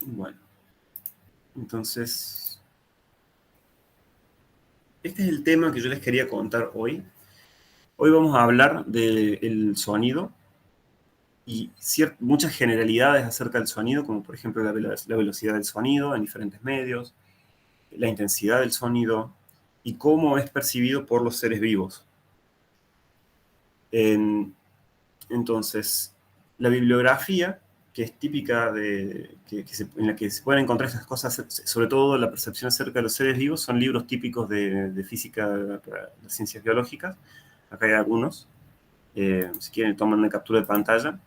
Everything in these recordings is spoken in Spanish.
Bueno, entonces, este es el tema que yo les quería contar hoy. Hoy vamos a hablar del sonido y muchas generalidades acerca del sonido, como por ejemplo la velocidad del sonido en diferentes medios, la intensidad del sonido y cómo es percibido por los seres vivos. Entonces, la bibliografía, que es típica en la que se pueden encontrar estas cosas, sobre todo la percepción acerca de los seres vivos, son libros típicos de física, de las ciencias biológicas. Acá hay algunos. Si quieren, toman una captura de pantalla.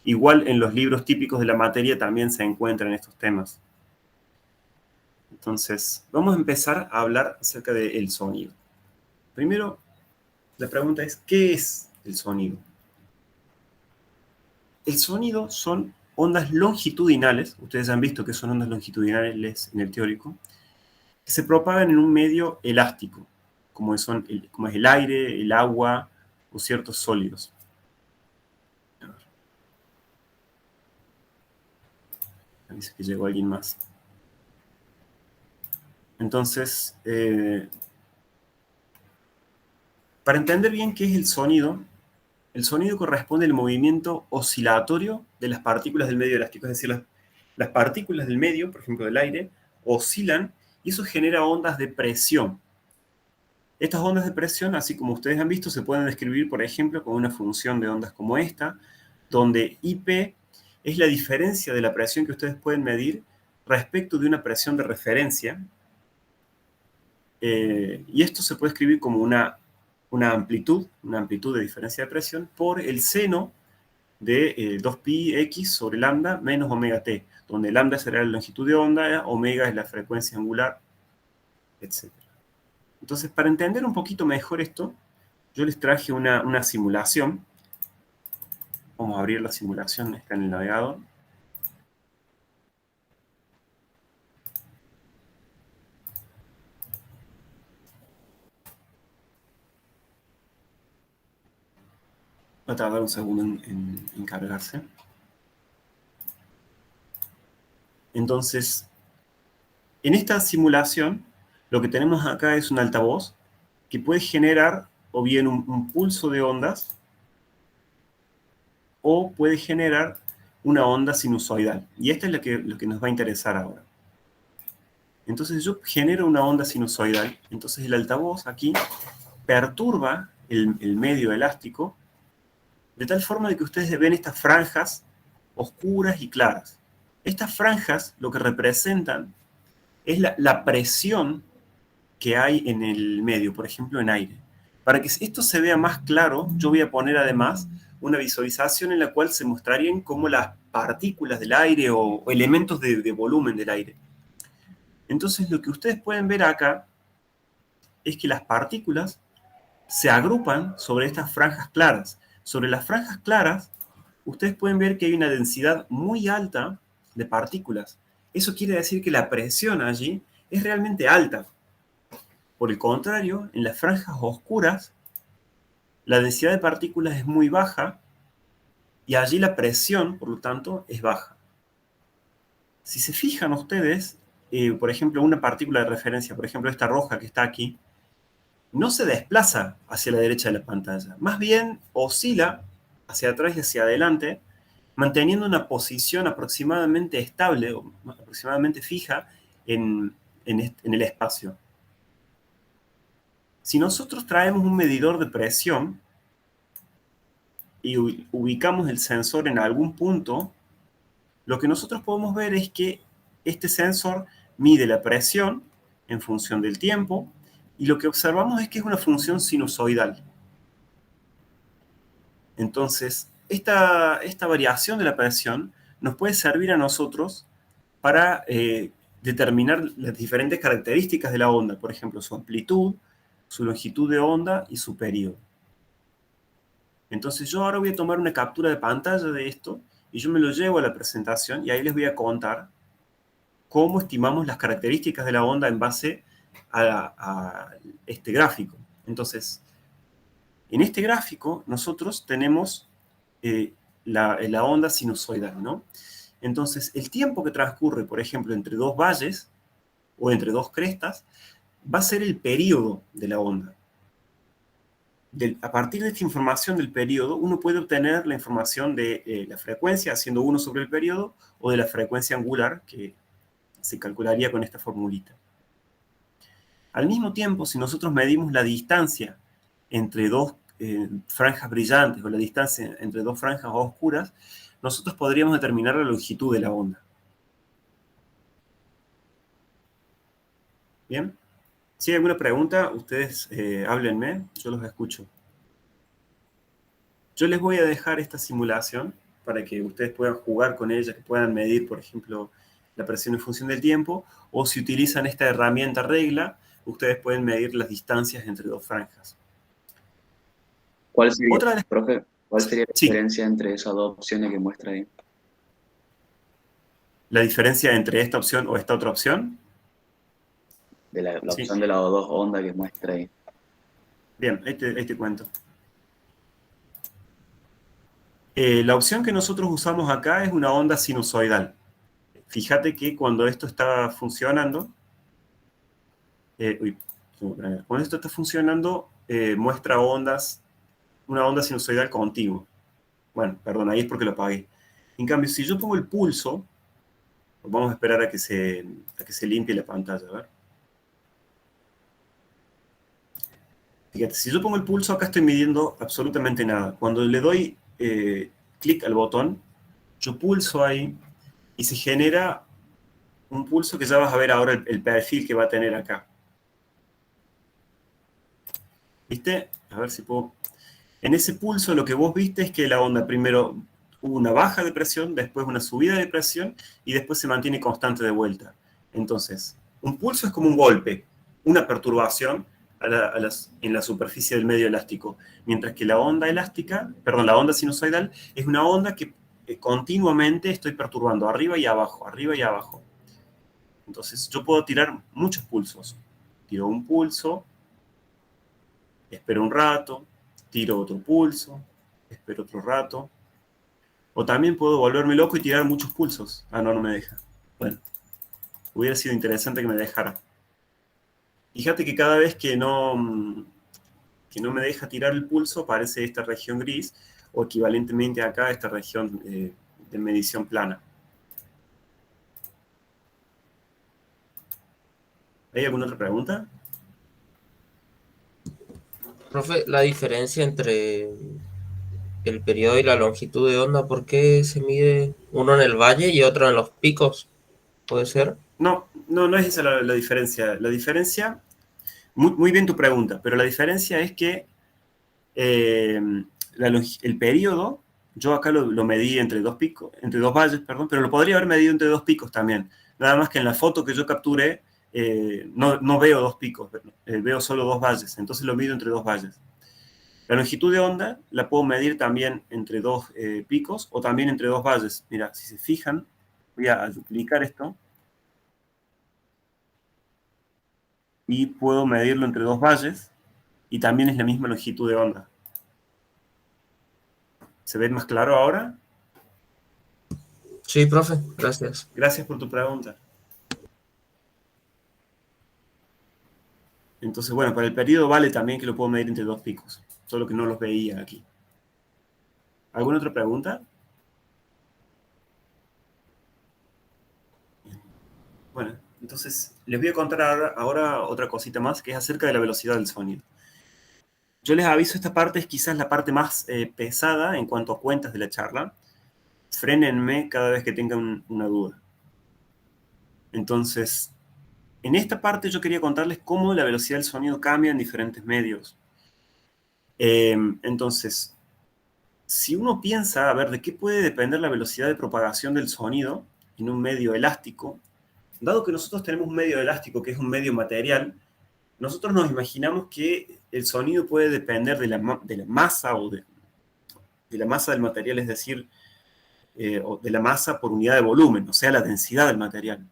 Igual en los libros típicos de la materia también se encuentran estos temas. Entonces, vamos a empezar a hablar acerca del sonido. Primero, la pregunta es, ¿qué es el sonido? El sonido son ondas longitudinales, ustedes han visto que son ondas longitudinales en el teórico, que se propagan en un medio elástico, como es el aire, el agua o ciertos sólidos. Dice que llegó alguien más. Entonces, para entender bien qué es el sonido corresponde al movimiento oscilatorio de las partículas del medio elástico. Es decir, las partículas del medio, por ejemplo del aire, oscilan y eso genera ondas de presión. Estas ondas de presión, así como ustedes han visto, se pueden describir, por ejemplo, con una función de ondas como esta, donde IP es la diferencia de la presión que ustedes pueden medir respecto de una presión de referencia. Y esto se puede escribir como una amplitud de diferencia de presión por el seno de 2πx sobre lambda menos omega t, donde lambda será la longitud de onda, omega es la frecuencia angular, etc. Entonces, para entender un poquito mejor esto, yo les traje una simulación. Vamos a abrir la simulación, está en el navegador. Va a tardar un segundo en cargarse. Entonces, en esta simulación, lo que tenemos acá es un altavoz que puede generar o bien un pulso de ondas o puede generar una onda sinusoidal. Y esta es lo que nos va a interesar ahora. Entonces yo genero una onda sinusoidal, entonces el altavoz aquí perturba el medio elástico de tal forma de que ustedes ven estas franjas oscuras y claras. Estas franjas lo que representan es la presión que hay en el medio, por ejemplo en aire. Para que esto se vea más claro, yo voy a poner además una visualización en la cual se mostrarían como las partículas del aire o elementos de volumen del aire. Entonces lo que ustedes pueden ver acá es que las partículas se agrupan sobre estas franjas claras. Sobre las franjas claras, ustedes pueden ver que hay una densidad muy alta de partículas. Eso quiere decir que la presión allí es realmente alta. Por el contrario, en las franjas oscuras, la densidad de partículas es muy baja y allí la presión, por lo tanto, es baja. Si se fijan ustedes, por ejemplo, una partícula de referencia, por ejemplo, esta roja que está aquí, no se desplaza hacia la derecha de la pantalla, más bien oscila hacia atrás y hacia adelante, manteniendo una posición aproximadamente estable o aproximadamente fija en el espacio. Si nosotros traemos un medidor de presión y ubicamos el sensor en algún punto, lo que nosotros podemos ver es que este sensor mide la presión en función del tiempo y lo que observamos es que es una función sinusoidal. Entonces, esta variación de la presión nos puede servir a nosotros para determinar las diferentes características de la onda, por ejemplo, su amplitud, su longitud de onda y su periodo. Entonces yo ahora voy a tomar una captura de pantalla de esto y yo me lo llevo a la presentación y ahí les voy a contar cómo estimamos las características de la onda en base a este gráfico. Entonces, en este gráfico nosotros tenemos la onda sinusoidal, ¿no? Entonces, el tiempo que transcurre, por ejemplo, entre dos valles o entre dos crestas, va a ser el periodo de la onda. A partir de esta información del periodo, uno puede obtener la información de la frecuencia, haciendo 1 sobre el periodo, o de la frecuencia angular, que se calcularía con esta formulita. Al mismo tiempo, si nosotros medimos la distancia entre dos franjas brillantes, o la distancia entre dos franjas oscuras, nosotros podríamos determinar la longitud de la onda. ¿Bien? Si hay alguna pregunta, ustedes háblenme, yo los escucho. Yo les voy a dejar esta simulación para que ustedes puedan jugar con ella, que puedan medir, por ejemplo, la presión en función del tiempo, o si utilizan esta herramienta regla, ustedes pueden medir las distancias entre dos franjas. ¿Cuál sería, Otra de las... profe, cuál sería la Sí, diferencia entre esas dos opciones que muestra ahí? la diferencia entre esta opción o esta otra opción. De la Sí, opción de las dos ondas que muestra ahí. bien, ahí te cuento. La opción que nosotros usamos acá es una onda sinusoidal. Fíjate que cuando esto está funcionando, cuando esto está funcionando, muestra ondas, una onda sinusoidal contigua. Bueno, perdón, ahí es porque lo apagué. En cambio, si yo pongo el pulso, vamos a esperar a que se limpie la pantalla, a ver. Fíjate, si yo pongo el pulso, acá estoy midiendo absolutamente nada. Cuando le doy clic al botón, yo pulso ahí y se genera un pulso que ya vas a ver ahora el perfil que va a tener acá. ¿Viste? A ver si puedo... En ese pulso lo que vos viste es que la onda primero hubo una baja de presión, después una subida de presión y después se mantiene constante de vuelta. Entonces, un pulso es como un golpe, una perturbación en la superficie del medio elástico, mientras que la onda elástica, perdón, la onda sinusoidal es una onda que continuamente estoy perturbando arriba y abajo, arriba y abajo. Entonces, yo puedo tirar muchos pulsos. Tiro un pulso, espero un rato, tiro otro pulso, espero otro rato. O también puedo volverme loco y tirar muchos pulsos. Ah, no, no me deja. Bueno, hubiera sido interesante que me dejara. Fíjate que cada vez que no me deja tirar el pulso, aparece esta región gris, o equivalentemente acá esta región de medición plana. ¿Hay alguna otra pregunta? Profe, la diferencia entre el periodo y la longitud de onda, ¿por qué se mide uno en el valle y otro en los picos? ¿Puede ser? No, no, no es esa la diferencia. La diferencia, muy bien tu pregunta, pero la diferencia es que eh, el periodo, yo acá lo medí entre dos picos, entre dos valles, perdón, pero lo podría haber medido entre dos picos también. Nada más que en la foto que yo capturé no veo dos picos, veo solo dos valles, entonces lo mido entre dos valles. La longitud de onda la puedo medir también entre dos picos o también entre dos valles. Mira, si se fijan, voy a duplicar esto y puedo medirlo entre dos valles y también es la misma longitud de onda. ¿Se ve más claro ahora? Sí, profe, gracias. Gracias por tu pregunta. Entonces, bueno, para el periodo vale también que lo puedo medir entre dos picos, solo que no los veía aquí. ¿Alguna otra pregunta? Bueno, entonces les voy a contar ahora otra cosita más, que es acerca de la velocidad del sonido. Yo les aviso, esta parte es quizás la parte más pesada en cuanto a cuentas de la charla. Frénenme cada vez que tengan una duda. Entonces, en esta parte yo quería contarles cómo la velocidad del sonido cambia en diferentes medios. Entonces, si uno piensa, a ver, ¿de qué puede depender la velocidad de propagación del sonido en un medio elástico? Dado que nosotros tenemos un medio elástico que es un medio material, nosotros nos imaginamos que el sonido puede depender de la masa o de la masa del material, es decir, o de la masa por unidad de volumen, o sea, la densidad del material.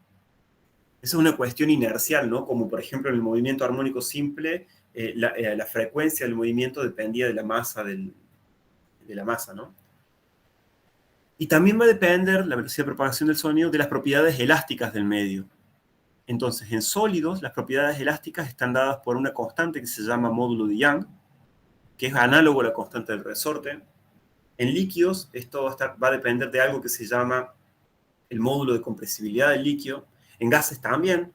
Esa es una cuestión inercial, ¿no? Como por ejemplo en el movimiento armónico simple, la frecuencia del movimiento dependía de la masa, de la masa, ¿no? Y también va a depender la velocidad de propagación del sonido de las propiedades elásticas del medio. Entonces, en sólidos, las propiedades elásticas están dadas por una constante que se llama módulo de Young, que es análogo a la constante del resorte. En líquidos, esto va a depender de algo que se llama el módulo de compresibilidad del líquido. En gases también.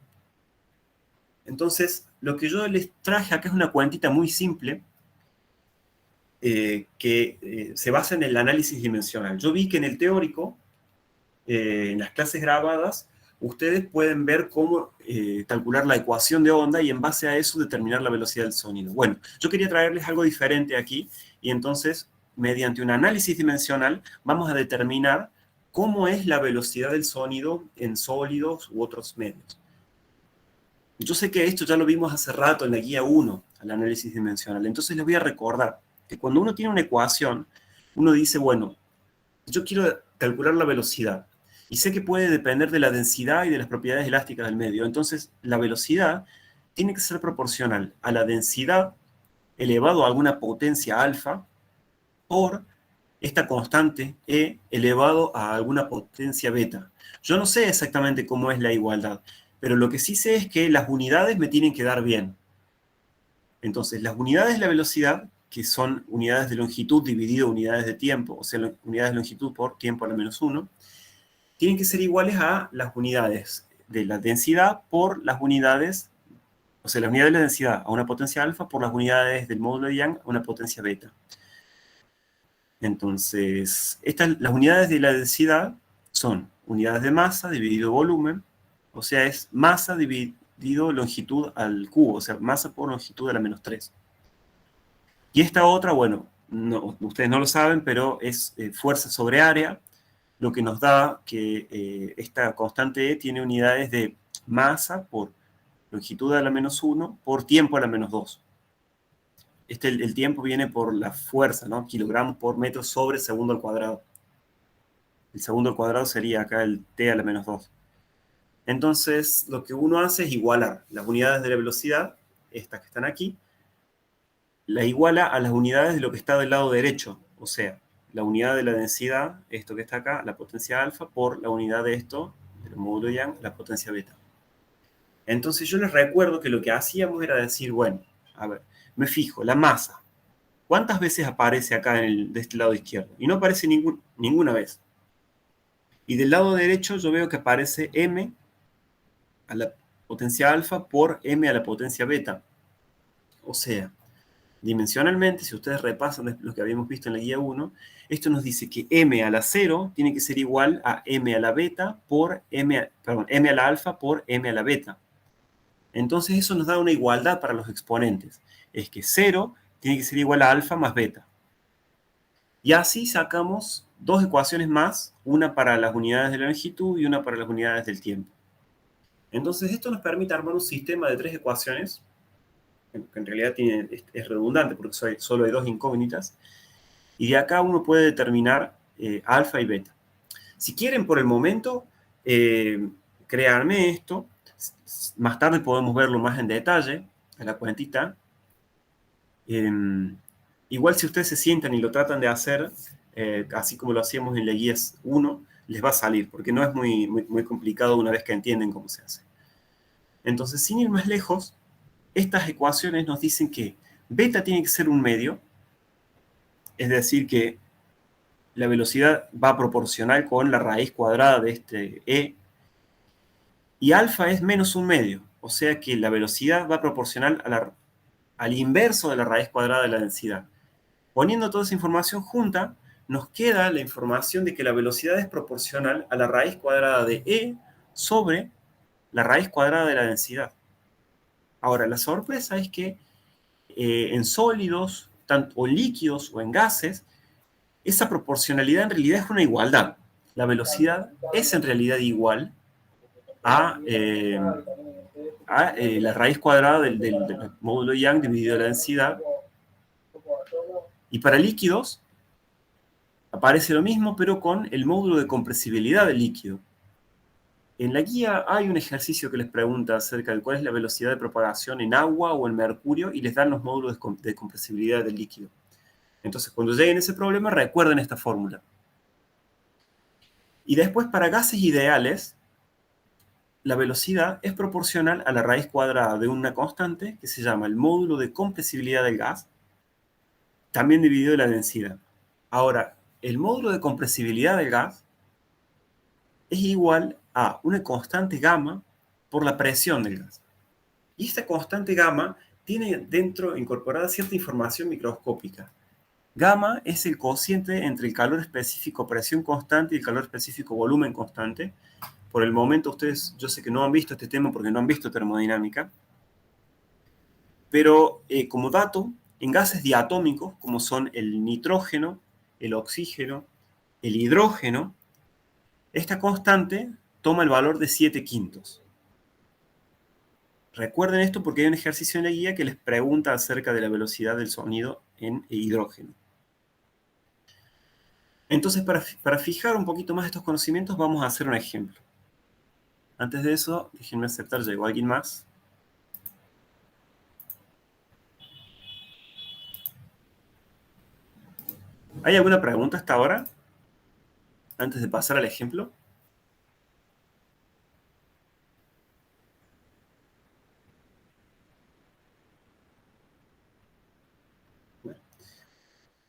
Entonces, lo que yo les traje acá es una cuentita muy simple que se basa en el análisis dimensional. Yo vi que en el teórico, en las clases grabadas, ustedes pueden ver cómo calcular la ecuación de onda y en base a eso determinar la velocidad del sonido. Bueno, yo quería traerles algo diferente aquí y entonces, mediante un análisis dimensional, vamos a determinar cómo es la velocidad del sonido en sólidos u otros medios. Yo sé que esto ya lo vimos hace rato en la guía 1, al análisis dimensional. Entonces les voy a recordar que cuando uno tiene una ecuación, uno dice, bueno, yo quiero calcular la velocidad. Y sé que puede depender de la densidad y de las propiedades elásticas del medio. Entonces, la velocidad tiene que ser proporcional a la densidad elevado a alguna potencia alfa por esta constante E elevado a alguna potencia beta. Yo no sé exactamente cómo es la igualdad, pero lo que sí sé es que las unidades me tienen que dar bien. Entonces, las unidades de la velocidad, que son unidades de longitud dividido unidades de tiempo, o sea, unidades de longitud por tiempo a la menos 1, tienen que ser iguales a las unidades de la densidad por las unidades, o sea, las unidades de la densidad a una potencia alfa por las unidades del módulo de Young a una potencia beta. Entonces, las unidades de la densidad son unidades de masa dividido volumen, o sea, es masa dividido longitud al cubo, o sea, masa por longitud a la menos 3. Y esta otra, bueno, no, ustedes no lo saben, pero es fuerza sobre área, lo que nos da que esta constante E tiene unidades de masa por longitud a la menos 1 por tiempo a la menos 2. El tiempo viene por la fuerza, ¿no? Kilogramos por metro sobre segundo al cuadrado. El segundo al cuadrado sería acá el T a la menos 2. Entonces, lo que uno hace es igualar las unidades de la velocidad, estas que están aquí, la iguala a las unidades de lo que está del lado derecho, o sea, la unidad de la densidad, esto que está acá, la potencia alfa, por la unidad de esto, del módulo Young, la potencia beta. Entonces yo les recuerdo que lo que hacíamos era decir, bueno, a ver, me fijo, la masa, ¿cuántas veces aparece acá de este lado izquierdo? Y no aparece ninguna vez. Y del lado derecho yo veo que aparece m a la potencia alfa por m a la potencia beta. O sea, dimensionalmente, si ustedes repasan lo que habíamos visto en la guía 1, esto nos dice que m a la 0 tiene que ser igual a m a la beta por m a la alfa por m a la beta. Entonces eso nos da una igualdad para los exponentes. Es que 0 tiene que ser igual a alfa más beta. Y así sacamos dos ecuaciones más, una para las unidades de la longitud y una para las unidades del tiempo. Entonces esto nos permite armar un sistema de 3 ecuaciones, que en realidad es redundante porque solo hay dos incógnitas, y de acá uno puede determinar alfa y beta. Si quieren por el momento crearme esto, más tarde podemos verlo más en detalle, en la cuentita. Igual si ustedes se sientan y lo tratan de hacer, así como lo hacíamos en la guía 1, les va a salir, porque no es muy complicado una vez que entienden cómo se hace. Entonces, sin ir más lejos, estas ecuaciones nos dicen que beta tiene que ser un medio, es decir, que la velocidad va proporcional con la raíz cuadrada de este E, y alfa es menos un medio, o sea que la velocidad va proporcional al inverso de la raíz cuadrada de la densidad. Poniendo toda esa información junta, nos queda la información de que la velocidad es proporcional a la raíz cuadrada de E sobre la raíz cuadrada de la densidad. Ahora, la sorpresa es que en sólidos, tanto o líquidos o en gases, esa proporcionalidad en realidad es una igualdad. La velocidad es en realidad igual a la raíz cuadrada del módulo Young dividido la densidad. Y para líquidos aparece lo mismo, pero con el módulo de compresibilidad del líquido. En la guía hay un ejercicio que les pregunta acerca de cuál es la velocidad de propagación en agua o en mercurio y les dan los módulos de compresibilidad del líquido. Entonces, cuando lleguen a ese problema, recuerden esta fórmula. Y después, para gases ideales, la velocidad es proporcional a la raíz cuadrada de una constante que se llama el módulo de compresibilidad del gas, también dividido la densidad. Ahora, el módulo de compresibilidad del gas es igual a una constante gamma por la presión del gas. Y esta constante gamma tiene dentro incorporada cierta información microscópica. Gamma es el cociente entre el calor específico presión constante y el calor específico volumen constante. Por el momento ustedes, yo sé que no han visto este tema porque no han visto termodinámica, pero como dato, en gases diatómicos, como son el nitrógeno, el oxígeno, el hidrógeno, esta constante toma el valor de 7/5. Recuerden esto porque hay un ejercicio en la guía que les pregunta acerca de la velocidad del sonido en hidrógeno. Entonces, para fijar un poquito más estos conocimientos, vamos a hacer un ejemplo. Antes de eso, déjenme aceptar, llegó alguien más. ¿Hay alguna pregunta hasta ahora? Antes de pasar al ejemplo. Bueno.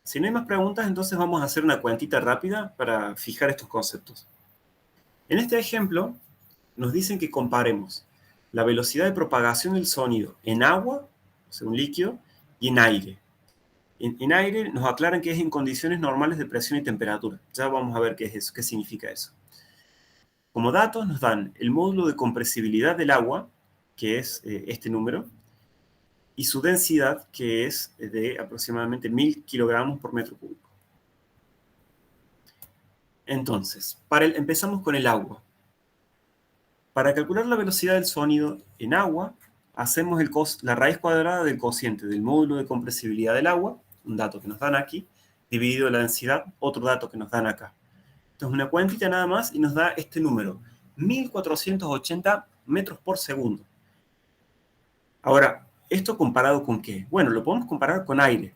Si no hay más preguntas, entonces vamos a hacer una cuentita rápida para fijar estos conceptos. En este ejemplo, nos dicen que comparemos la velocidad de propagación del sonido en agua, o sea, un líquido, y en aire. En aire nos aclaran que es en condiciones normales de presión y temperatura. Ya vamos a ver qué es eso, qué significa eso. Como datos nos dan el módulo de compresibilidad del agua, que es este número, y su densidad, que es de aproximadamente 1000 kilogramos por metro cúbico. Entonces, empezamos con el agua. Para calcular la velocidad del sonido en agua, hacemos la raíz cuadrada del cociente del módulo de compresibilidad del agua, un dato que nos dan aquí, dividido la densidad, otro dato que nos dan acá. Entonces, una cuentita nada más y nos da este número, 1480 metros por segundo. Ahora, ¿esto comparado con qué? Bueno, lo podemos comparar con aire.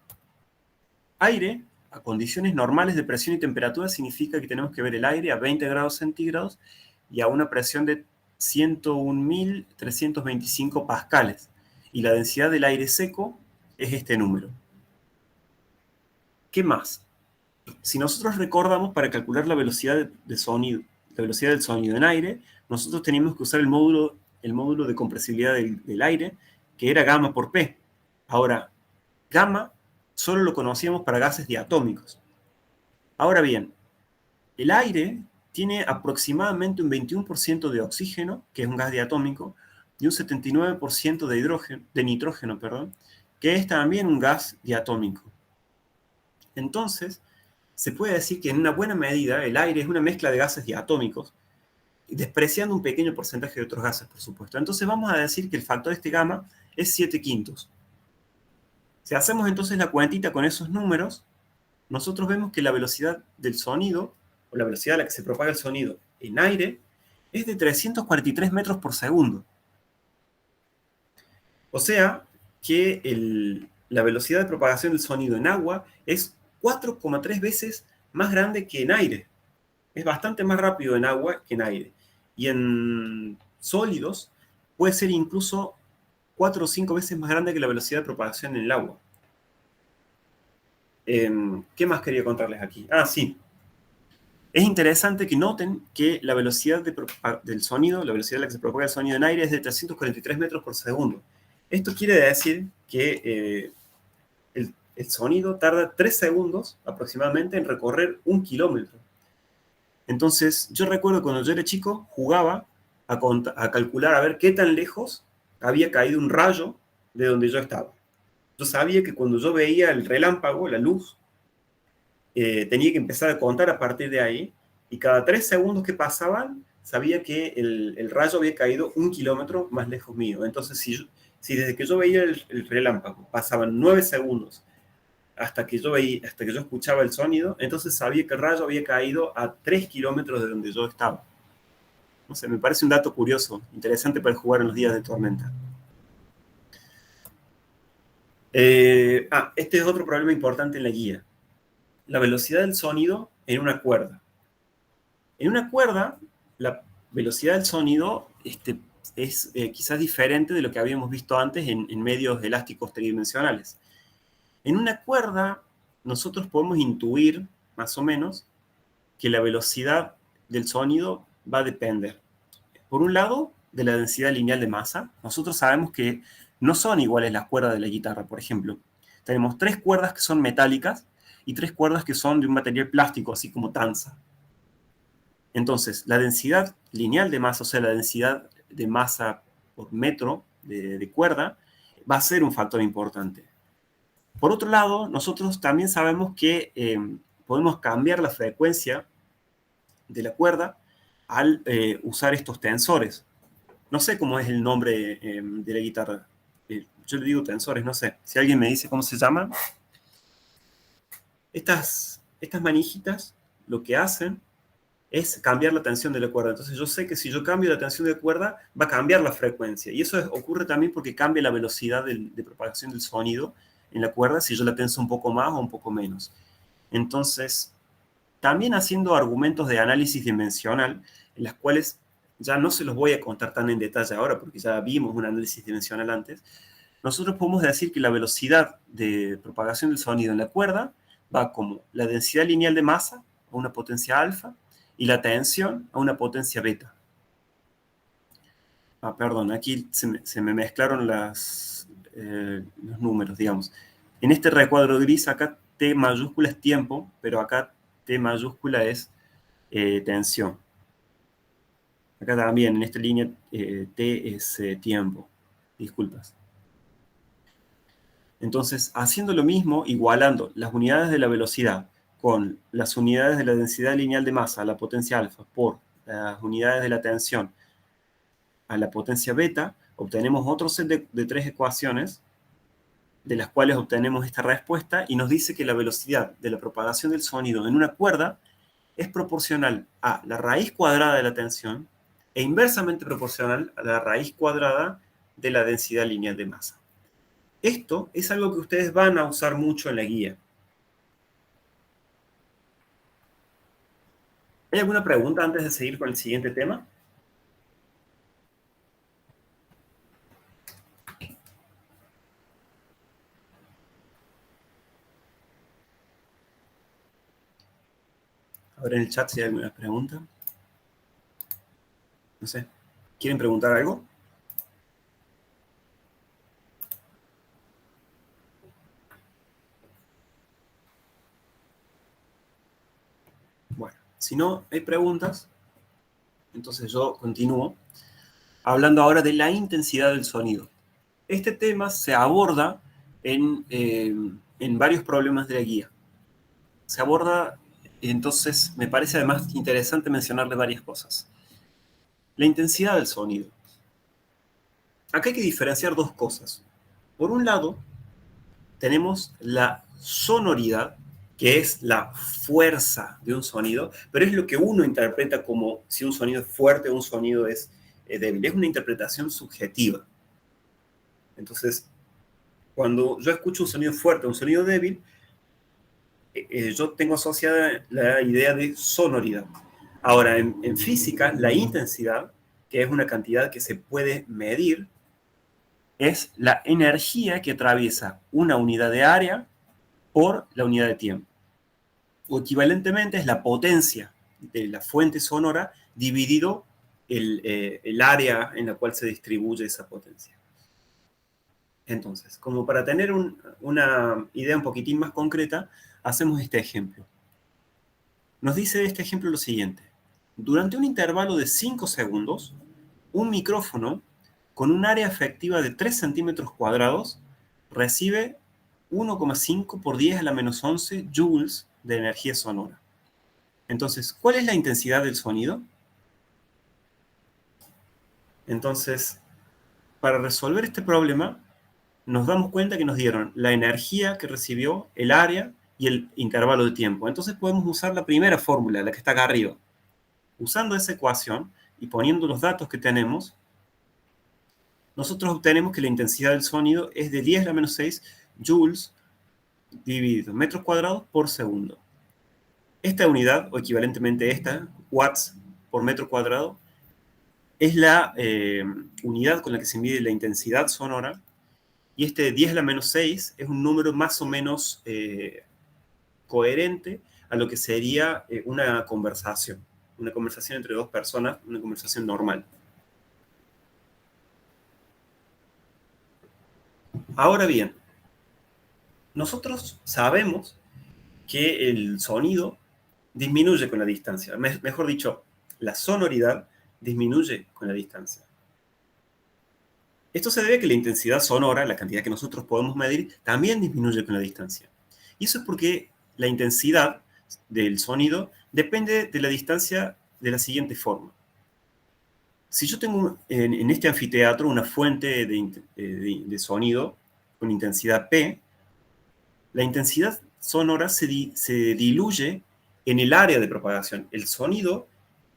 Aire, a condiciones normales de presión y temperatura, significa que tenemos que ver el aire a 20 grados centígrados y a una presión de 101.325 pascales. Y la densidad del aire seco es este número. ¿Qué más? Si nosotros recordamos, para calcular la velocidad del sonido en aire, nosotros teníamos que usar el módulo de compresibilidad del aire, que era gamma por P. Ahora, gamma solo lo conocíamos para gases diatómicos. Ahora bien, el aire tiene aproximadamente un 21% de oxígeno, que es un gas diatómico, y un 79% de nitrógeno, que es también un gas diatómico. Entonces, se puede decir que en una buena medida el aire es una mezcla de gases diatómicos, despreciando un pequeño porcentaje de otros gases, por supuesto. Entonces vamos a decir que el factor de este gamma es 7/5. Si hacemos entonces la cuentita con esos números, nosotros vemos que la velocidad del sonido, o la velocidad a la que se propaga el sonido en aire, es de 343 metros por segundo. O sea que la velocidad de propagación del sonido en agua es 4,3 veces más grande que en aire. Es bastante más rápido en agua que en aire. Y en sólidos puede ser incluso 4 o 5 veces más grande que la velocidad de propagación en el agua. ¿Qué más quería contarles aquí? Ah, sí. Es interesante que noten que la velocidad del sonido, la velocidad a la que se propaga el sonido en aire es de 343 metros por segundo. Esto quiere decir que el sonido tarda 3 segundos aproximadamente en recorrer 1 kilómetro. Entonces, yo recuerdo cuando yo era chico, jugaba a calcular a ver qué tan lejos había caído un rayo de donde yo estaba. Yo sabía que cuando yo veía el relámpago, la luz, tenía que empezar a contar a partir de ahí, y cada 3 segundos que pasaban, sabía que el rayo había caído 1 kilómetro más lejos mío. Entonces, si desde que yo veía el relámpago pasaban 9 segundos hasta que yo escuchaba el sonido, entonces sabía que el rayo había caído a 3 kilómetros de donde yo estaba. No sé, me parece un dato curioso, interesante para jugar en los días de tormenta. Este es otro problema importante en la guía. La velocidad del sonido en una cuerda. En una cuerda, la velocidad del sonido es quizás diferente de lo que habíamos visto antes en medios elásticos tridimensionales. En una cuerda, nosotros podemos intuir, más o menos, que la velocidad del sonido va a depender, por un lado, de la densidad lineal de masa. Nosotros sabemos que no son iguales las cuerdas de la guitarra, por ejemplo. Tenemos 3 cuerdas que son metálicas y 3 cuerdas que son de un material plástico, así como tanza. Entonces, la densidad lineal de masa, o sea, la densidad de masa por metro de cuerda, va a ser un factor importante. Por otro lado, nosotros también sabemos que podemos cambiar la frecuencia de la cuerda al usar estos tensores. No sé cómo es el nombre de la guitarra. Yo le digo tensores, no sé. Si alguien me dice cómo se llaman. Estas manijitas lo que hacen es cambiar la tensión de la cuerda. Entonces yo sé que si yo cambio la tensión de cuerda, va a cambiar la frecuencia. Y eso ocurre también porque cambia la velocidad de propagación del sonido en la cuerda si yo la tenso un poco más o un poco menos. Entonces, también haciendo argumentos de análisis dimensional, en las cuales ya no se los voy a contar tan en detalle ahora, porque ya vimos un análisis dimensional antes, nosotros podemos decir que la velocidad de propagación del sonido en la cuerda va como la densidad lineal de masa a una potencia alfa y la tensión a una potencia beta. Perdón, aquí se me mezclaron los números, digamos. En este recuadro gris, acá T mayúscula es tiempo, pero acá T mayúscula es tensión. Acá también, en esta línea, T es tiempo. Disculpas. Entonces, haciendo lo mismo, igualando las unidades de la velocidad con las unidades de la densidad lineal de masa a la potencia alfa por las unidades de la tensión a la potencia beta, obtenemos otro set de 3 ecuaciones de las cuales obtenemos esta respuesta y nos dice que la velocidad de la propagación del sonido en una cuerda es proporcional a la raíz cuadrada de la tensión e inversamente proporcional a la raíz cuadrada de la densidad lineal de masa. Esto es algo que ustedes van a usar mucho en la guía. ¿Hay alguna pregunta antes de seguir con el siguiente tema? A ver en el chat si hay alguna pregunta. No sé. ¿Quieren preguntar algo? Bueno, si no hay preguntas, entonces yo continúo hablando ahora de la intensidad del sonido. Este tema se aborda en varios problemas de la guía. Se aborda, entonces me parece además interesante mencionarle varias cosas. La intensidad del sonido. Acá hay que diferenciar dos cosas. Por un lado, tenemos la sonoridad, que es la fuerza de un sonido, pero es lo que uno interpreta como si un sonido es fuerte o un sonido es débil. Es una interpretación subjetiva. Entonces, cuando yo escucho un sonido fuerte o un sonido débil, yo tengo asociada la idea de sonoridad. Ahora, en física, la intensidad, que es una cantidad que se puede medir, es la energía que atraviesa una unidad de área por la unidad de tiempo. O equivalentemente es la potencia de la fuente sonora dividido el área en la cual se distribuye esa potencia. Entonces, como para tener una idea un poquitín más concreta, hacemos este ejemplo. Nos dice este ejemplo lo siguiente. Durante un intervalo de 5 segundos, un micrófono con un área efectiva de 3 centímetros cuadrados recibe 1,5 por 10 a la menos 11 joules de energía sonora. Entonces, ¿cuál es la intensidad del sonido? Entonces, para resolver este problema, nos damos cuenta que nos dieron la energía que recibió, el área y el intervalo de tiempo. Entonces podemos usar la primera fórmula, la que está acá arriba. Usando esa ecuación y poniendo los datos que tenemos, nosotros obtenemos que la intensidad del sonido es de 10 a la menos 6 joules dividido metros cuadrados por segundo. Esta unidad, o equivalentemente esta, watts por metro cuadrado, es la unidad con la que se mide la intensidad sonora, y este 10 a la menos 6 es un número más o menos coherente a lo que sería una conversación entre dos personas, una conversación normal. Ahora bien, nosotros sabemos que el sonido disminuye con la distancia. Mejor dicho, la sonoridad disminuye con la distancia. Esto se debe a que la intensidad sonora, la cantidad que nosotros podemos medir, también disminuye con la distancia. Y eso es porque la intensidad del sonido depende de la distancia de la siguiente forma. Si yo tengo en este anfiteatro una fuente de sonido con intensidad P, la intensidad sonora se diluye en el área de propagación. El sonido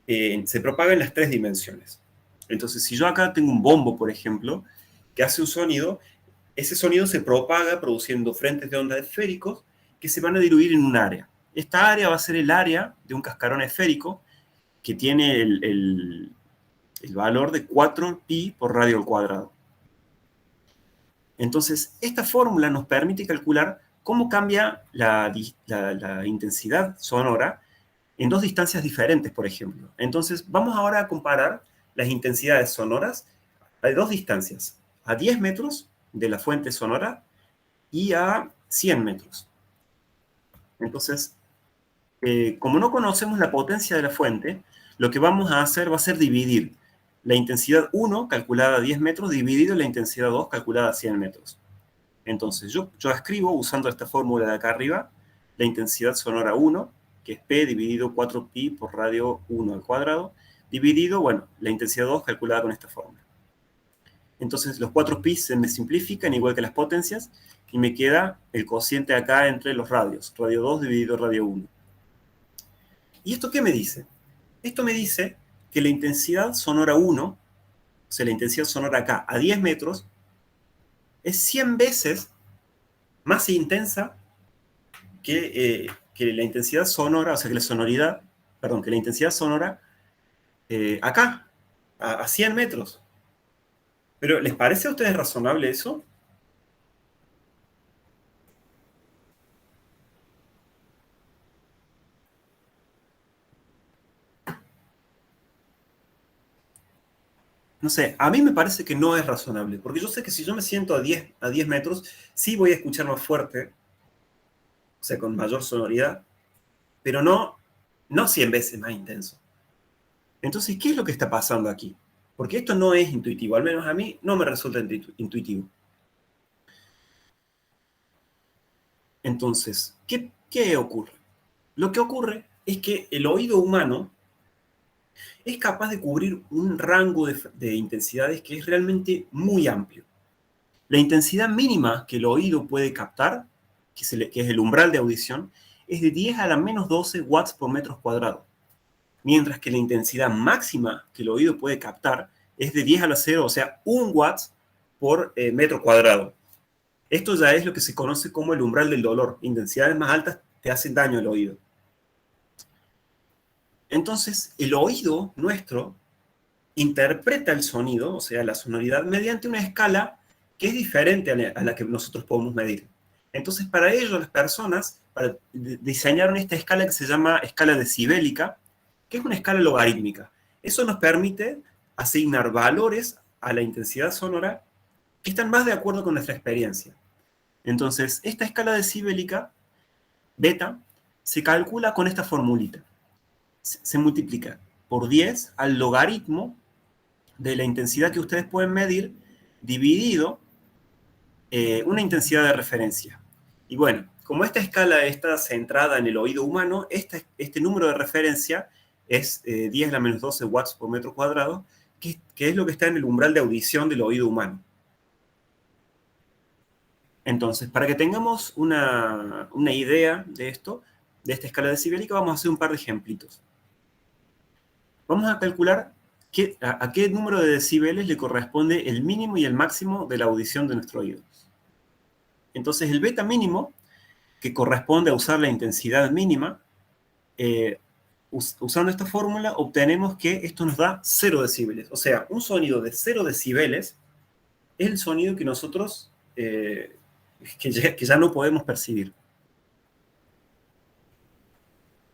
se propaga en las 3 dimensiones. Entonces, si yo acá tengo un bombo, por ejemplo, que hace un sonido, ese sonido se propaga produciendo frentes de onda esféricos que se van a diluir en un área. Esta área va a ser el área de un cascarón esférico que tiene el valor de 4pi por radio al cuadrado. Entonces, esta fórmula nos permite calcular cómo cambia la intensidad sonora en 2 distancias diferentes, por ejemplo. Entonces, vamos ahora a comparar las intensidades sonoras a 2 distancias, a 10 metros de la fuente sonora y a 100 metros. Entonces, como no conocemos la potencia de la fuente, lo que vamos a hacer va a ser dividir la intensidad 1, calculada a 10 metros, dividido la intensidad 2, calculada a 100 metros. Entonces, yo escribo, usando esta fórmula de acá arriba, la intensidad sonora 1, que es P dividido 4pi por radio 1 al cuadrado, dividido, bueno, la intensidad 2 calculada con esta fórmula. Entonces, los 4pi se me simplifican igual que las potencias, y me queda el cociente acá entre los radios, radio 2 dividido radio 1. ¿Y esto qué me dice? Esto me dice que la intensidad sonora 1, o sea, la intensidad sonora acá a 10 metros, es 100 veces más intensa que la intensidad sonora, o sea, que la sonoridad, perdón, que la intensidad sonora acá, a 100 metros. Pero, ¿les parece a ustedes razonable eso? No sé, a mí me parece que no es razonable, porque yo sé que si yo me siento a 10 metros, sí voy a escuchar más fuerte, o sea, con mayor sonoridad, pero no 100 veces más intenso. Entonces, ¿qué es lo que está pasando aquí? Porque esto no es intuitivo, al menos a mí no me resulta intuitivo. Entonces, ¿qué ocurre? Lo que ocurre es que el oído humano es capaz de cubrir un rango de intensidades que es realmente muy amplio. La intensidad mínima que el oído puede captar, que es el umbral de audición, es de 10 a la menos 12 watts por metro cuadrado. Mientras que la intensidad máxima que el oído puede captar es de 10 a la 0, o sea, 1 watts por metro cuadrado. Esto ya es lo que se conoce como el umbral del dolor. Intensidades más altas te hacen daño al oído. Entonces, el oído nuestro interpreta el sonido, o sea, la sonoridad, mediante una escala que es diferente a la que nosotros podemos medir. Entonces, para ello, las personas diseñaron esta escala que se llama escala decibélica, que es una escala logarítmica. Eso nos permite asignar valores a la intensidad sonora que están más de acuerdo con nuestra experiencia. Entonces, esta escala decibélica, beta, se calcula con esta formulita. Se multiplica por 10 al logaritmo de la intensidad que ustedes pueden medir, dividido una intensidad de referencia. Y bueno, como esta escala está centrada en el oído humano, este número de referencia es 10 a la menos 12 watts por metro cuadrado, que es lo que está en el umbral de audición del oído humano. Entonces, para que tengamos una idea de esto, de esta escala decibélica, vamos a hacer un par de ejemplitos. Vamos a calcular a qué número de decibeles le corresponde el mínimo y el máximo de la audición de nuestro oído. Entonces, el beta mínimo, que corresponde a usar la intensidad mínima, usando esta fórmula obtenemos que esto nos da 0 decibeles. O sea, un sonido de 0 decibeles es el sonido que nosotros, que ya no podemos percibir.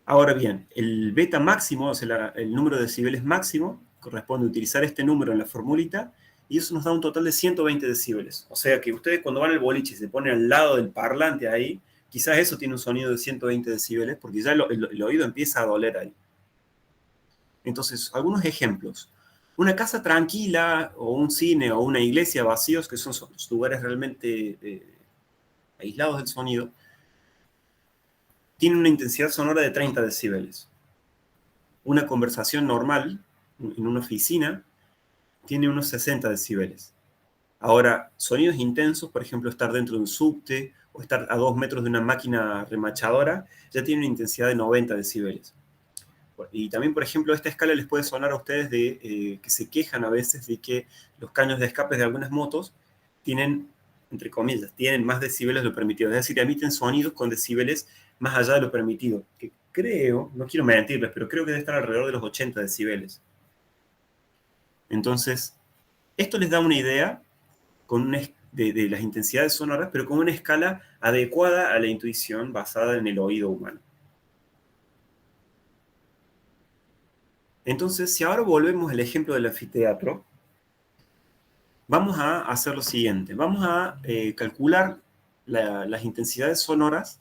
Ahora bien, el beta máximo, o sea, el número de decibeles máximo, corresponde a utilizar este número en la formulita, y eso nos da un total de 120 decibeles. O sea que ustedes cuando van al boliche y se ponen al lado del parlante ahí, quizás eso tiene un sonido de 120 decibeles, porque ya el oído empieza a doler ahí. Entonces, algunos ejemplos. Una casa tranquila, o un cine, o una iglesia vacíos, que son lugares realmente aislados del sonido, tiene una intensidad sonora de 30 decibeles. Una conversación normal, en una oficina, tiene unos 60 decibeles. Ahora, sonidos intensos, por ejemplo, estar dentro de un subte, o estar a 2 metros de una máquina remachadora, ya tiene una intensidad de 90 decibeles. Y también, por ejemplo, esta escala les puede sonar a ustedes que se quejan a veces de que los caños de escape de algunas motos tienen, entre comillas, tienen más decibeles de lo permitido. Es decir, emiten sonidos con decibeles más allá de lo permitido. Que creo, no quiero mentirles, pero creo que debe estar alrededor de los 80 decibeles. Entonces, esto les da una idea de las intensidades sonoras, pero con una escala adecuada a la intuición basada en el oído humano. Entonces, si ahora volvemos al ejemplo del anfiteatro, vamos a hacer lo siguiente. Vamos a calcular las intensidades sonoras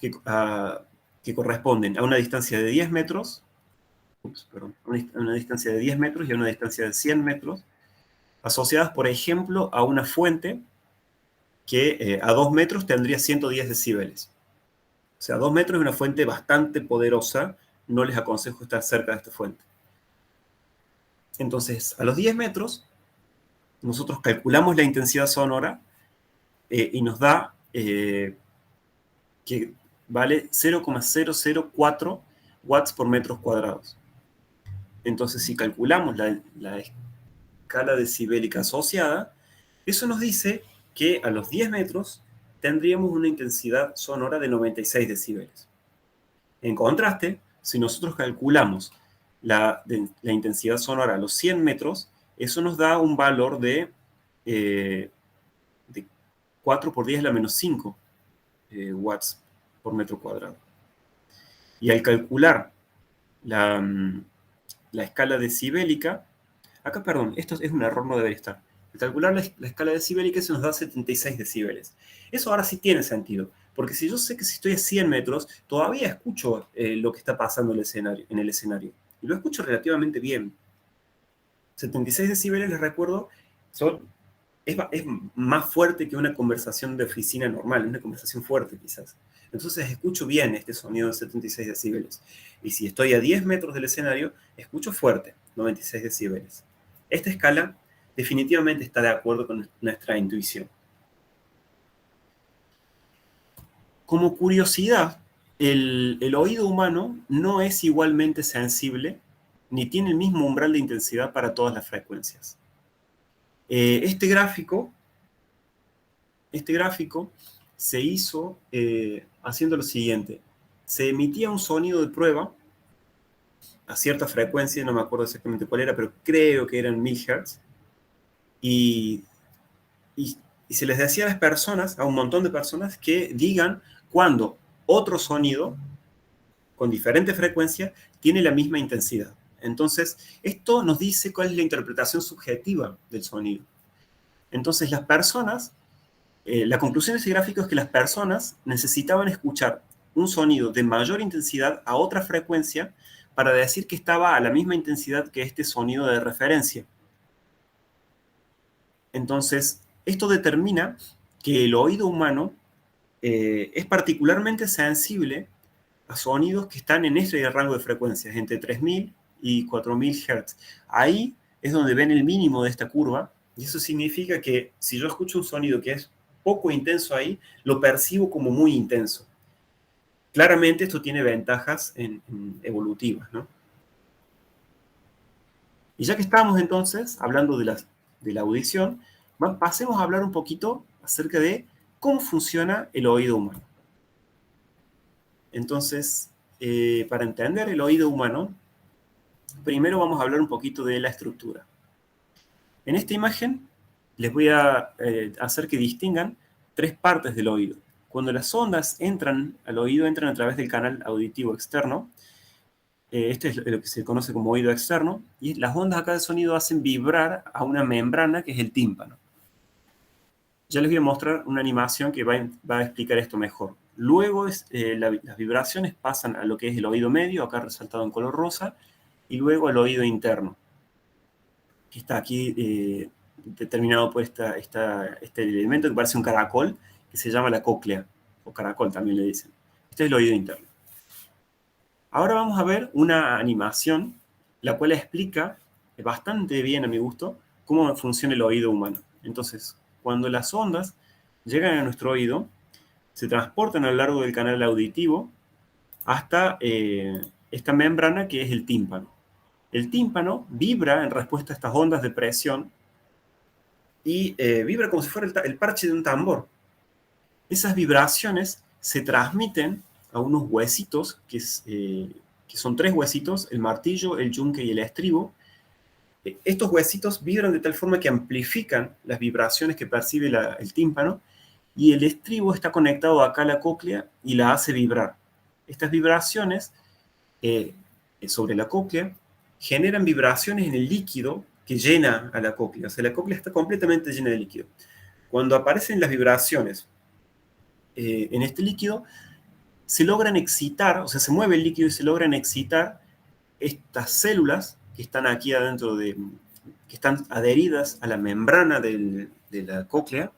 que corresponden a una distancia de 10 metros, a una distancia de 10 metros y a una distancia de 100 metros, asociadas, por ejemplo, a una fuente que a 2 metros tendría 110 decibeles. O sea, 2 metros es una fuente bastante poderosa. No les aconsejo estar cerca de esta fuente. Entonces, a los 10 metros, nosotros calculamos la intensidad sonora y nos da que vale 0,004 watts por metros cuadrados. Entonces, si calculamos la escala decibélica asociada, eso nos dice que a los 10 metros tendríamos una intensidad sonora de 96 decibeles. En contraste, si nosotros calculamos la intensidad sonora a los 100 metros, eso nos da un valor de 4 por 10 a la menos 5 watts por metro cuadrado. Y al calcular la escala decibélica, acá, perdón, esto es un error, no debería estar. Al calcular la escala decibélica, se nos da 76 decibeles. Eso ahora sí tiene sentido, porque si yo sé que si estoy a 100 metros, todavía escucho lo que está pasando en el escenario. Y lo escucho relativamente bien. 76 decibeles, les recuerdo, es más fuerte que una conversación de oficina normal, una conversación fuerte quizás. Entonces escucho bien este sonido de 76 decibeles. Y si estoy a 10 metros del escenario, escucho fuerte, 96 decibeles. Esta escala definitivamente está de acuerdo con nuestra intuición. Como curiosidad, el oído humano no es igualmente sensible ni tiene el mismo umbral de intensidad para todas las frecuencias. Este gráfico se hizo haciendo lo siguiente. Se emitía un sonido de prueba a cierta frecuencia, no me acuerdo exactamente cuál era, pero creo que eran 1000 Hz, y se les decía a las personas, a un montón de personas, que digan cuando otro sonido con diferente frecuencia tiene la misma intensidad. Entonces, esto nos dice cuál es la interpretación subjetiva del sonido. Entonces, las personas, la conclusión de ese gráfico es que las personas necesitaban escuchar un sonido de mayor intensidad a otra frecuencia para decir que estaba a la misma intensidad que este sonido de referencia. Entonces, esto determina que el oído humano es particularmente sensible a sonidos que están en este rango de frecuencias, entre 3000 y 4000 Hz. Ahí es donde ven el mínimo de esta curva, y eso significa que si yo escucho un sonido que es poco intenso ahí, lo percibo como muy intenso. Claramente esto tiene ventajas evolutivas, ¿no? Y ya que estamos entonces hablando de la audición, pasemos a hablar un poquito acerca de cómo funciona el oído humano. Entonces, para entender el oído humano, primero vamos a hablar un poquito de la estructura. En esta imagen les voy a hacer que distingan tres partes del oído. Cuando las ondas entran al oído, entran a través del canal auditivo externo. Este es lo que se conoce como oído externo. Y las ondas acá de sonido hacen vibrar a una membrana que es el tímpano. Ya les voy a mostrar una animación que va a explicar esto mejor. Luego las vibraciones pasan a lo que es el oído medio, acá resaltado en color rosa, y luego al oído interno, que está aquí determinado por este elemento que parece un caracol, que se llama la cóclea, o caracol también le dicen. Este es el oído interno. Ahora vamos a ver una animación, la cual explica bastante bien a mi gusto cómo funciona el oído humano. Entonces, cuando las ondas llegan a nuestro oído, se transportan a lo largo del canal auditivo hasta esta membrana que es el tímpano. El tímpano vibra en respuesta a estas ondas de presión y vibra como si fuera el parche de un tambor. Esas vibraciones se transmiten a unos huesitos, que son tres huesitos, el martillo, el yunque y el estribo. Estos huesitos vibran de tal forma que amplifican las vibraciones que percibe el tímpano, y el estribo está conectado acá a la cóclea y la hace vibrar. Estas vibraciones sobre la cóclea generan vibraciones en el líquido que llena a la cóclea. O sea, la cóclea está completamente llena de líquido. Cuando aparecen las vibraciones en este líquido, se logran excitar, o sea, se mueve el líquido y se logran excitar estas células que están aquí adentro, que están adheridas a la membrana de la cóclea.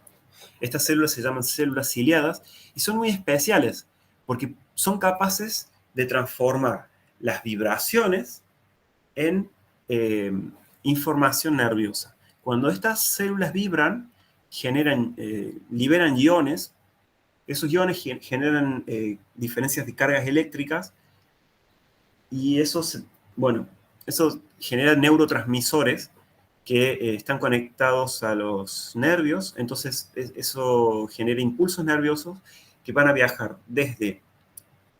Estas células se llaman células ciliadas y son muy especiales porque son capaces de transformar las vibraciones en información nerviosa. Cuando estas células vibran, liberan iones. Esos iones generan diferencias de cargas eléctricas y eso genera neurotransmisores que están conectados a los nervios. Entonces eso genera impulsos nerviosos que van a viajar desde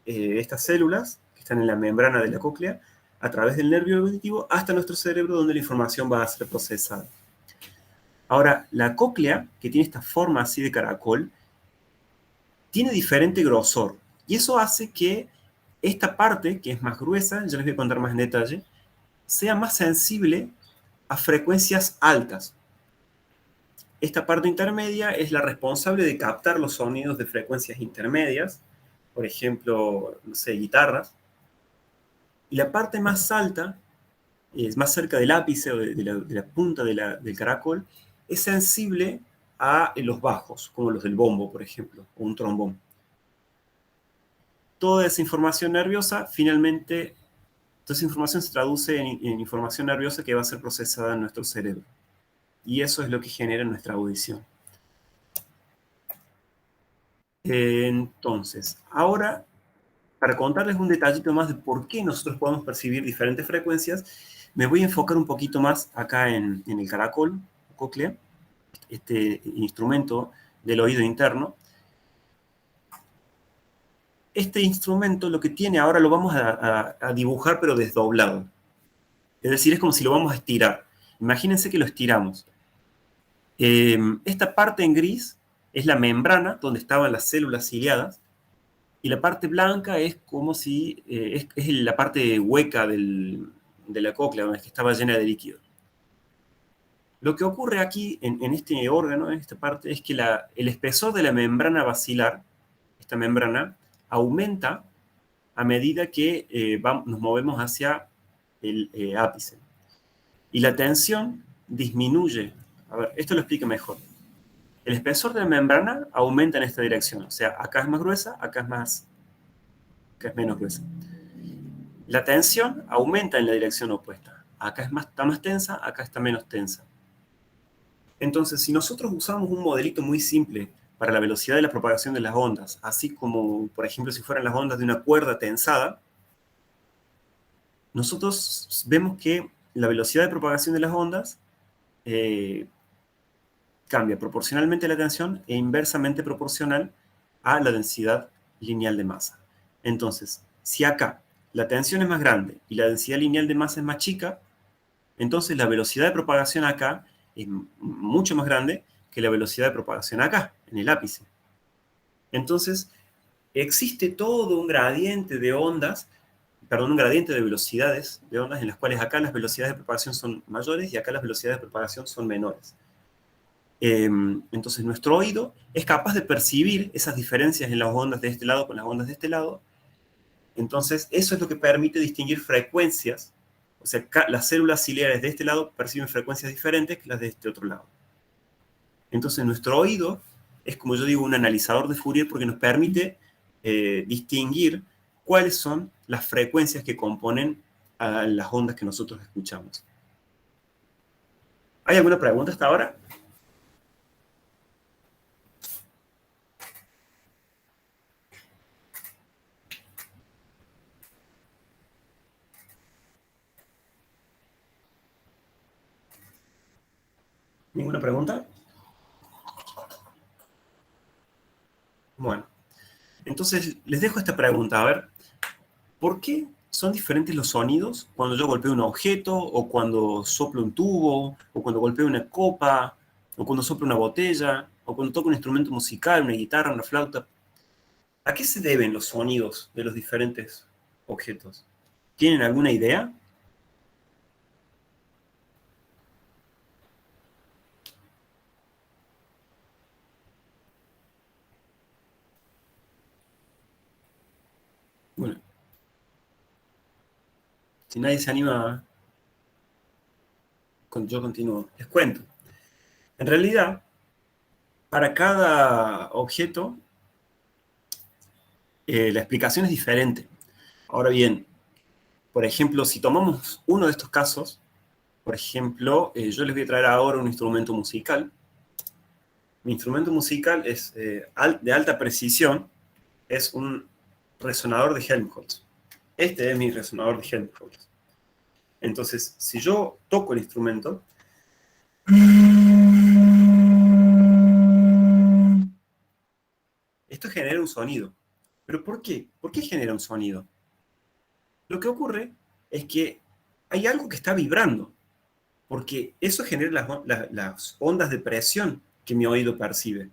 estas células que están en la membrana de la cóclea a través del nervio auditivo hasta nuestro cerebro, donde la información va a ser procesada. Ahora, la cóclea, que tiene esta forma así de caracol, tiene diferente grosor, y eso hace que esta parte, que es más gruesa, ya les voy a contar más en detalle, sea más sensible a frecuencias altas. Esta parte intermedia es la responsable de captar los sonidos de frecuencias intermedias, por ejemplo, no sé, guitarras, y la parte más alta, es más cerca del ápice o de la punta del caracol, es sensible a los bajos, como los del bombo, por ejemplo, o un trombón. Toda esa información nerviosa, finalmente, toda esa información se traduce en información nerviosa que va a ser procesada en nuestro cerebro. Y eso es lo que genera nuestra audición. Entonces, ahora, para contarles un detallito más de por qué nosotros podemos percibir diferentes frecuencias, me voy a enfocar un poquito más acá en el caracol, cóclea, este instrumento del oído interno. Este instrumento lo que tiene, ahora lo vamos a dibujar pero desdoblado. Es decir, es como si lo vamos a estirar. Imagínense que lo estiramos. Esta parte en gris es la membrana donde estaban las células ciliadas, y la parte blanca es como si es la parte hueca de la cóclea, donde estaba llena de líquido. Lo que ocurre aquí en este órgano, en esta parte, es que el espesor de la membrana basilar, esta membrana, aumenta a medida que nos movemos hacia el ápice. Y la tensión disminuye. A ver, esto lo explica mejor. El espesor de la membrana aumenta en esta dirección. O sea, acá es más gruesa, acá es menos gruesa. La tensión aumenta en la dirección opuesta. Acá está más tensa, acá está menos tensa. Entonces, si nosotros usamos un modelito muy simple para la velocidad de la propagación de las ondas, así como, por ejemplo, si fueran las ondas de una cuerda tensada, nosotros vemos que la velocidad de propagación de las ondas cambia proporcionalmente a la tensión e inversamente proporcional a la densidad lineal de masa. Entonces, si acá la tensión es más grande y la densidad lineal de masa es más chica, entonces la velocidad de propagación acá es mucho más grande que la velocidad de propagación acá, en el ápice. Entonces, existe todo un gradiente de ondas, perdón, un gradiente de velocidades de ondas en las cuales acá las velocidades de propagación son mayores y acá las velocidades de propagación son menores. Entonces, nuestro oído es capaz de percibir esas diferencias en las ondas de este lado con las ondas de este lado. Entonces, eso es lo que permite distinguir frecuencias. O sea, las células ciliares de este lado perciben frecuencias diferentes que las de este otro lado. Entonces, nuestro oído es, como yo digo, un analizador de Fourier porque nos permite distinguir cuáles son las frecuencias que componen a las ondas que nosotros escuchamos. ¿Hay alguna pregunta hasta ahora? ¿Ninguna pregunta? Bueno, entonces les dejo esta pregunta. A ver, ¿por qué son diferentes los sonidos cuando yo golpeo un objeto, o cuando soplo un tubo, o cuando golpeo una copa, o cuando soplo una botella, o cuando toco un instrumento musical, una guitarra, una flauta? ¿A qué se deben los sonidos de los diferentes objetos? ¿Tienen alguna idea? Bueno, si nadie se anima, yo continúo. Les cuento. En realidad, para cada objeto, la explicación es diferente. Ahora bien, por ejemplo, si tomamos uno de estos casos, por ejemplo, yo les voy a traer ahora un instrumento musical. Mi instrumento musical es de alta precisión, es un resonador de Helmholtz. Este es mi resonador de Helmholtz. Entonces, si yo toco el instrumento, esto genera un sonido. ¿Pero por qué? ¿Por qué genera un sonido? Lo que ocurre es que hay algo que está vibrando, porque eso genera las ondas de presión que mi oído percibe.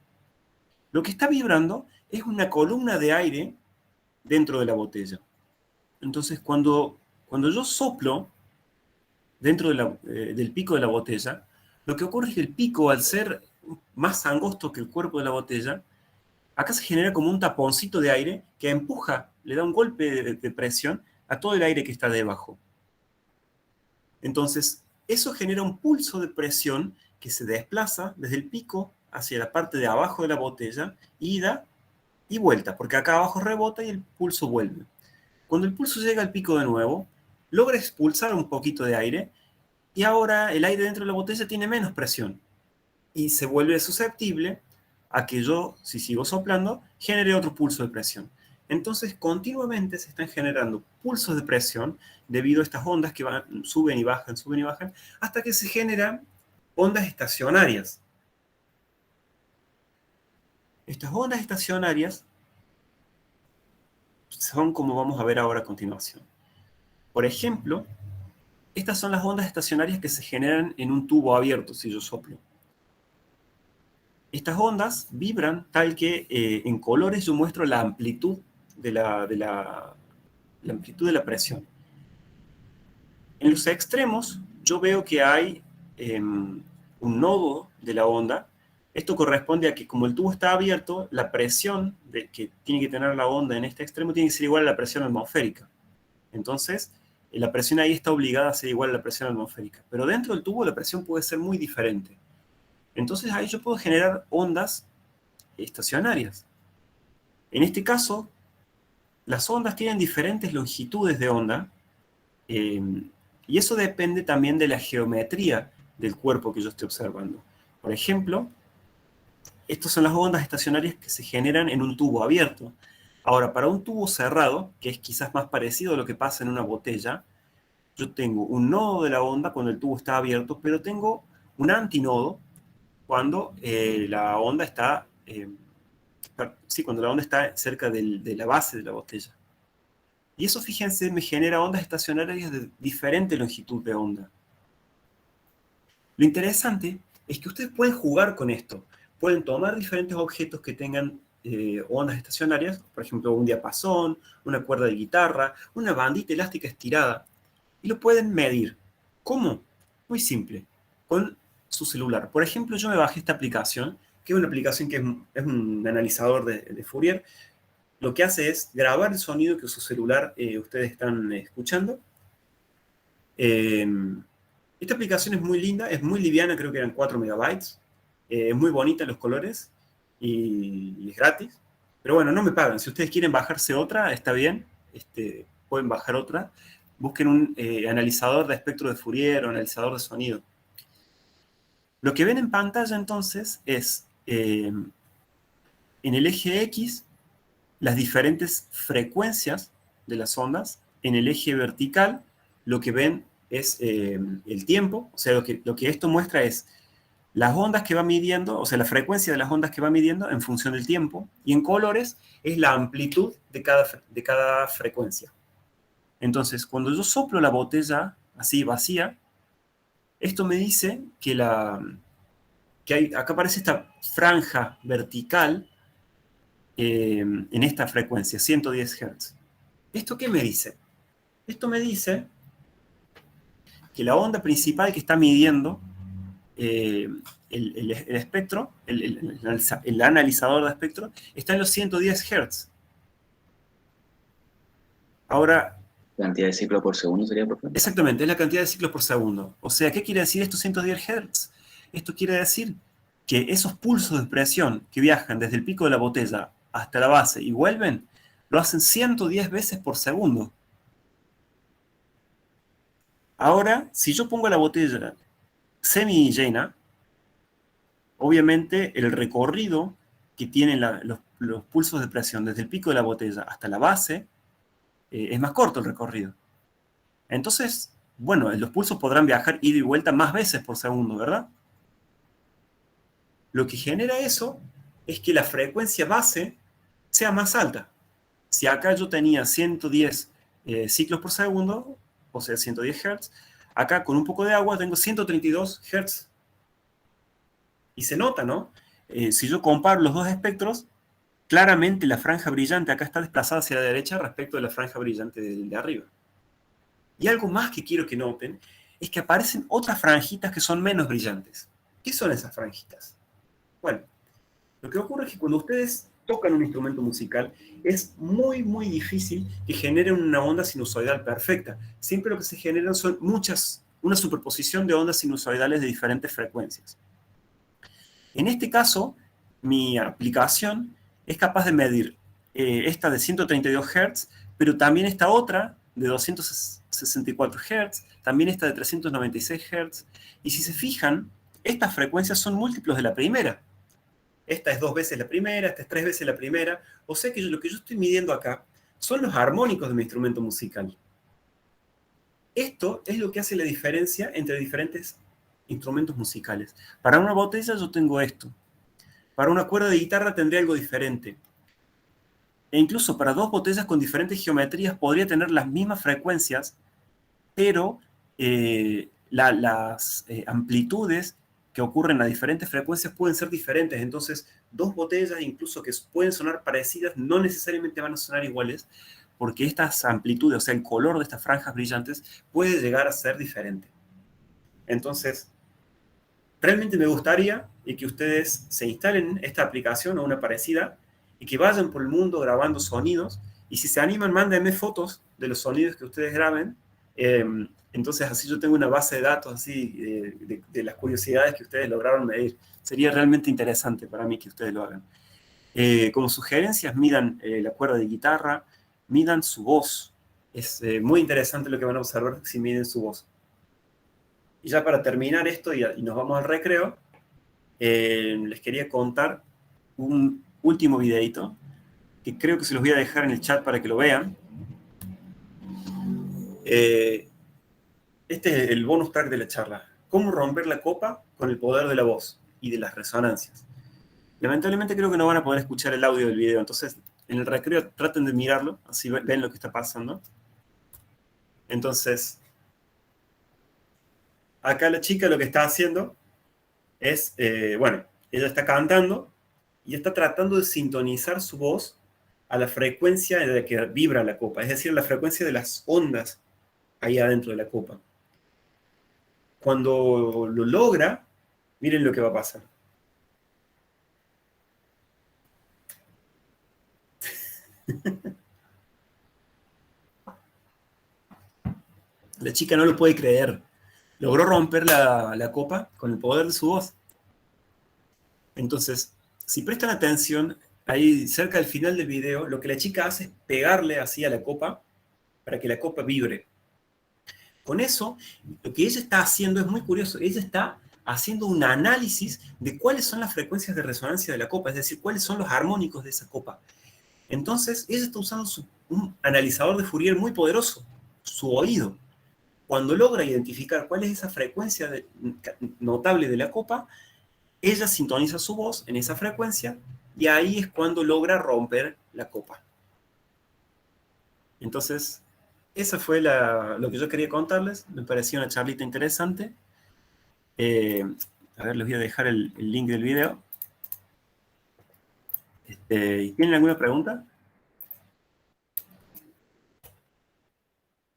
Lo que está vibrando es una columna de aire dentro de la botella. Entonces, cuando yo soplo dentro del pico de la botella, lo que ocurre es que el pico, al ser más angosto que el cuerpo de la botella, acá se genera como un taponcito de aire que empuja, le da un golpe de presión a todo el aire que está debajo. Entonces, eso genera un pulso de presión que se desplaza desde el pico hacia la parte de abajo de la botella, ida y vuelta, porque acá abajo rebota y el pulso vuelve. Cuando el pulso llega al pico de nuevo, logra expulsar un poquito de aire y ahora el aire dentro de la botella tiene menos presión y se vuelve susceptible a que yo, si sigo soplando, genere otro pulso de presión. Entonces, continuamente se están generando pulsos de presión debido a estas ondas que suben y bajan, hasta que se generan ondas estacionarias. Estas ondas estacionarias son como vamos a ver ahora a continuación. Por ejemplo, estas son las ondas estacionarias que se generan en un tubo abierto si yo soplo. Estas ondas vibran tal que en colores yo muestro la amplitud de la amplitud de la presión. En los extremos yo veo que hay un nodo de la onda. Esto corresponde a que como el tubo está abierto, la presión que tiene que tener la onda en este extremo tiene que ser igual a la presión atmosférica. Entonces, la presión ahí está obligada a ser igual a la presión atmosférica. Pero dentro del tubo la presión puede ser muy diferente. Entonces ahí yo puedo generar ondas estacionarias. En este caso, las ondas tienen diferentes longitudes de onda, y eso depende también de la geometría del cuerpo que yo estoy observando. Por ejemplo, estas son las ondas estacionarias que se generan en un tubo abierto. Ahora, para un tubo cerrado, que es quizás más parecido a lo que pasa en una botella, yo tengo un nodo de la onda cuando el tubo está abierto, pero tengo un antinodo cuando la onda está cuando la onda está cerca de la base de la botella. Y eso, fíjense, me genera ondas estacionarias de diferente longitud de onda. Lo interesante es que ustedes pueden jugar con esto. Pueden tomar diferentes objetos que tengan ondas estacionarias, por ejemplo, un diapasón, una cuerda de guitarra, una bandita elástica estirada, y lo pueden medir. ¿Cómo? Muy simple, con su celular. Por ejemplo, yo me bajé esta aplicación, que es una aplicación que es un analizador de Fourier. Lo que hace es grabar el sonido que su celular ustedes están escuchando. Esta aplicación es muy linda, es muy liviana, creo que eran 4 megabytes. Es muy bonita los colores y es gratis. Pero bueno, no me pagan. Si ustedes quieren bajarse otra, está bien. Pueden bajar otra. Busquen un analizador de espectro de Fourier o analizador de sonido. Lo que ven en pantalla entonces es en el eje X las diferentes frecuencias de las ondas. En el eje vertical lo que ven es el tiempo. O sea, lo que esto muestra es las ondas que va midiendo, o sea, la frecuencia de las ondas que va midiendo en función del tiempo. Y en colores es la amplitud de cada frecuencia. Entonces, cuando yo soplo la botella así vacía, esto me dice que acá aparece esta franja vertical en esta frecuencia, 110 Hz. ¿Esto qué me dice? Esto me dice que la onda principal que está midiendo el espectro, el analizador de espectro, está en los 110 Hz. Ahora, ¿Cantidad de ciclos por segundo sería, por ejemplo? exactamente, es la cantidad de ciclos por segundo. O sea, ¿qué quiere decir estos 110 Hz? Esto quiere decir que esos pulsos de presión que viajan desde el pico de la botella hasta la base y vuelven, lo hacen 110 veces por segundo. Ahora, si yo pongo la botella semi llena, obviamente el recorrido que tienen los pulsos de presión desde el pico de la botella hasta la base es más corto el recorrido. Entonces, bueno, los pulsos podrán viajar ida y vuelta más veces por segundo, ¿verdad? Lo que genera eso es que la frecuencia base sea más alta. Si acá yo tenía 110 ciclos por segundo, o sea, 110 Hz, acá con un poco de agua tengo 132 Hz. Y se nota, ¿no? Si yo comparo los dos espectros, claramente la franja brillante acá está desplazada hacia la derecha respecto de la franja brillante de arriba. Y algo más que quiero que noten es que aparecen otras franjitas que son menos brillantes. ¿Qué son esas franjitas? Bueno, lo que ocurre es que cuando ustedes tocan un instrumento musical, es muy, muy difícil que generen una onda sinusoidal perfecta. Siempre lo que se generan son una superposición de ondas sinusoidales de diferentes frecuencias. En este caso, mi aplicación es capaz de medir esta de 132 Hz, pero también esta otra de 264 Hz, también esta de 396 Hz. Y si se fijan, estas frecuencias son múltiplos de la primera. Esta es 2 veces la primera, esta es 3 veces la primera. O sea que lo que yo estoy midiendo acá son los armónicos de mi instrumento musical. Esto es lo que hace la diferencia entre diferentes instrumentos musicales. Para una botella yo tengo esto. Para una cuerda de guitarra tendría algo diferente. E incluso para dos botellas con diferentes geometrías podría tener las mismas frecuencias, pero las amplitudes que ocurren a diferentes frecuencias pueden ser diferentes. Entonces, dos botellas, incluso que pueden sonar parecidas, no necesariamente van a sonar iguales, porque estas amplitudes, o sea, el color de estas franjas brillantes, puede llegar a ser diferente. Entonces, realmente me gustaría que ustedes se instalen esta aplicación o una parecida y que vayan por el mundo grabando sonidos. Y si se animan, mándenme fotos de los sonidos que ustedes graben. Entonces, así yo tengo una base de datos así de las curiosidades que ustedes lograron medir. Sería realmente interesante para mí que ustedes lo hagan. Como sugerencias, midan la cuerda de guitarra, midan su voz. Es muy interesante lo que van a observar si miden su voz. Y ya para terminar esto y nos vamos al recreo, les quería contar un último videito que creo que se los voy a dejar en el chat para que lo vean. Este es el bonus track de la charla. Cómo romper la copa con el poder de la voz y de las resonancias. Lamentablemente creo que no van a poder escuchar el audio del video, entonces En el recreo traten de mirarlo, así ven lo que está pasando. Entonces, acá la chica lo que está haciendo es, bueno, ella está cantando y está tratando de sintonizar su voz a la frecuencia de la que vibra la copa, es decir, la frecuencia de las ondas ahí adentro de la copa. Cuando lo logra, miren lo que va a pasar. La chica no lo puede creer. Logró romper la copa con el poder de su voz. Entonces, si prestan atención, ahí cerca del final del video, lo que la chica hace es pegarle así a la copa para que la copa vibre. Con eso, lo que ella está haciendo es muy curioso. Ella está haciendo un análisis de cuáles son las frecuencias de resonancia de la copa, es decir, cuáles son los armónicos de esa copa. Entonces, ella está usando un analizador de Fourier muy poderoso, su oído. Cuando logra identificar cuál es esa frecuencia notable de la copa, ella sintoniza su voz en esa frecuencia y ahí es cuando logra romper la copa. Entonces, eso fue lo que yo quería contarles. Me pareció una charlita interesante. A ver, les voy a dejar el link del video. ¿Tienen alguna pregunta?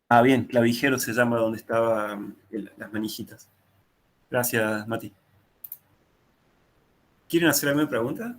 Ah, bien, clavijero se llama donde estaban las manillitas. Gracias, Mati. ¿Quieren hacer alguna pregunta?